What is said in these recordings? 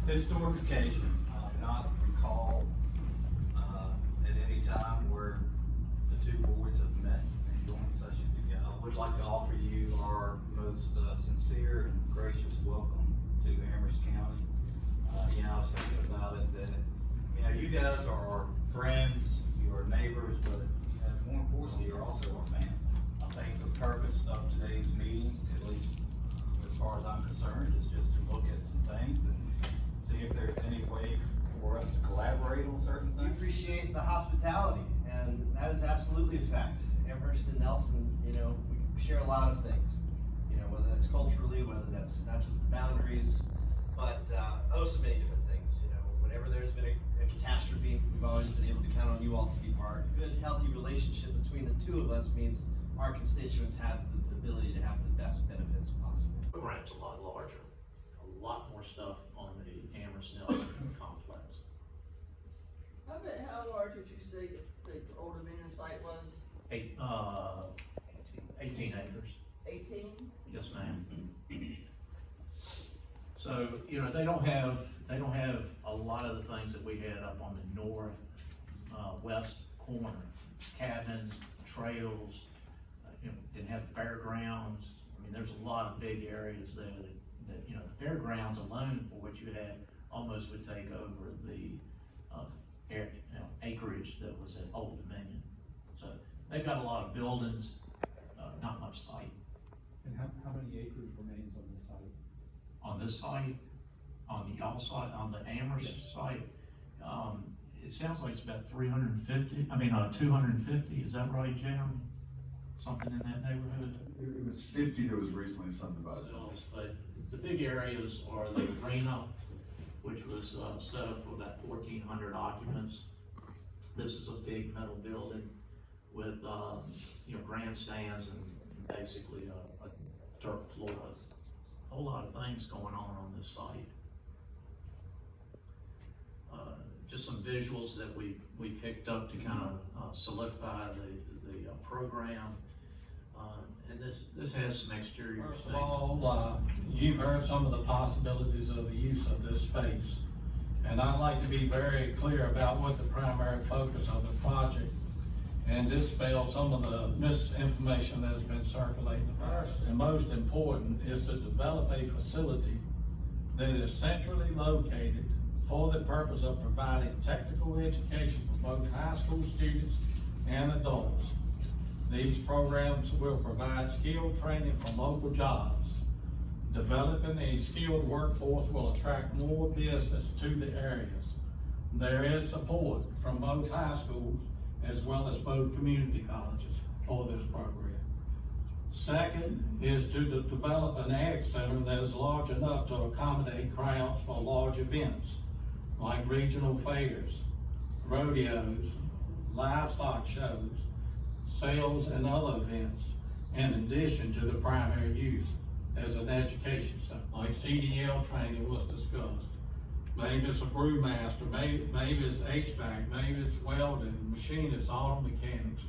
historic occasion. I cannot recall at any time where the two boards have met and joined session together. I would like to offer you our most sincere and gracious welcome to Amherst County. I was thinking about it that, you guys are our friends, you are neighbors, but more importantly, you're also our family. I think the purpose of today's meeting, at least as far as I'm concerned, is just to look at some things and see if there's any way for us to collaborate on certain We things. appreciate the hospitality, and that is absolutely a fact. Amherst and Nelson, we share a lot of things, whether that's culturally, whether that's not just the boundaries, but so many different things. Whenever there's been a catastrophe, we've always been able to count on you all to be part. A good, healthy relationship between the two of us means our constituents have the ability to have the best benefits possible. The program's a lot larger, a lot more stuff on the Amherst Nelson complex. How large would you say the older man site was? 18 acres. 18? Yes, ma'am. So, they don't have a lot of the things that we had up on the north, west corner, cabins, trails, didn't have fairgrounds. I mean, there's a lot of big areas there that the fairgrounds alone for what you had almost would take over the acreage that was at Old Dominion. So they've got a lot of buildings, not much site. And how many acres remains on this site? On this site, on the y'all site, on the Amherst site, it sounds like it's about 250, is that right, Jeremy? Something in that neighborhood? It was 50 that was recently subdivided. But the big areas are the arena, which was set up for about 1,400 occupants. This is a big metal building with grandstands and basically a dirt floor. A whole lot of things going on this site. Just some visuals that we picked up to kind of solidify the program. And this has some exterior First things. of all, you've heard some of the possibilities of the use of this space. And I'd like to be very clear about what the primary focus of the project and dispel some of the misinformation that has been circulating. First and most important is to develop a facility that is centrally located for the purpose of providing technical education for both high school students and adults. These programs will provide skilled training for local jobs. Developing a skilled workforce will attract more business to the areas. There is support from both high schools as well as both community colleges for this program. Second is to develop an ag center that is large enough to accommodate crowds for large events like regional fairs, rodeos, livestock shows, sales, and other events, in addition to the primary use as an education center, like CDL training was discussed. Maybe it's a brewmaster, maybe it's HVAC, maybe it's welding, machinists, auto mechanics,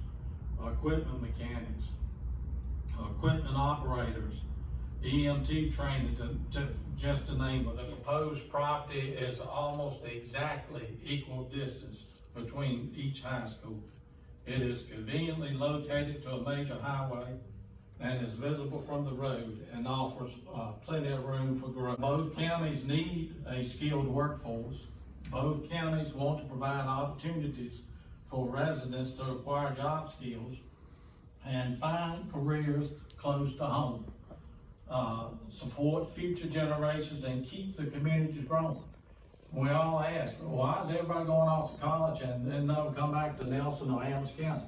equipment mechanics, equipment operators, EMT training, just to name it. The proposed property is almost exactly equal distance between each high school. It is conveniently located to a major highway and is visible from the road and offers plenty of room for growth. Both counties need a skilled workforce. Both counties want to provide opportunities for residents to acquire job skills and find careers close to home. Support future generations and keep the communities growing. We all ask, why is everybody going off to college and then never come back to Nelson or Amherst County?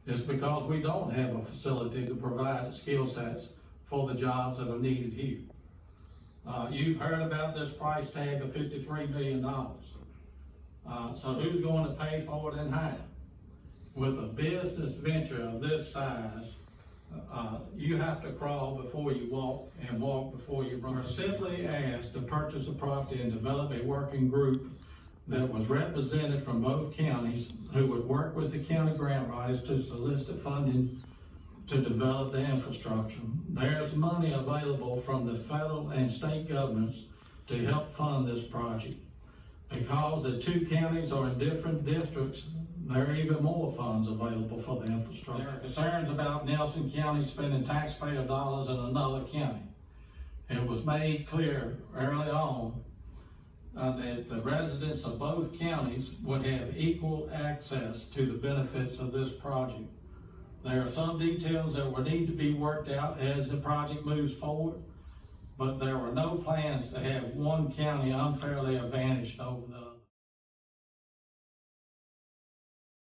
It's because we don't have a facility to provide skill sets for the jobs that are needed here. You've heard about this price tag of $53 million. So who's going to pay for it and how? With a business venture of this size, you have to crawl before you walk and walk before you run. We're simply asked to purchase a property and develop a working group that was represented from both counties who would work with the county grant writers to solicit funding to develop the infrastructure. There's money available from the federal and state governments to help fund this project. Because the two counties are in different districts, there are even more funds available for the infrastructure. There are concerns about Nelson County spending taxpayer dollars in another county. It was made clear early on that the residents of both counties would have equal access to the benefits of this project. There are some details that will need to be worked out as the project moves forward, but there were no plans to have one county unfairly advantaged over the other.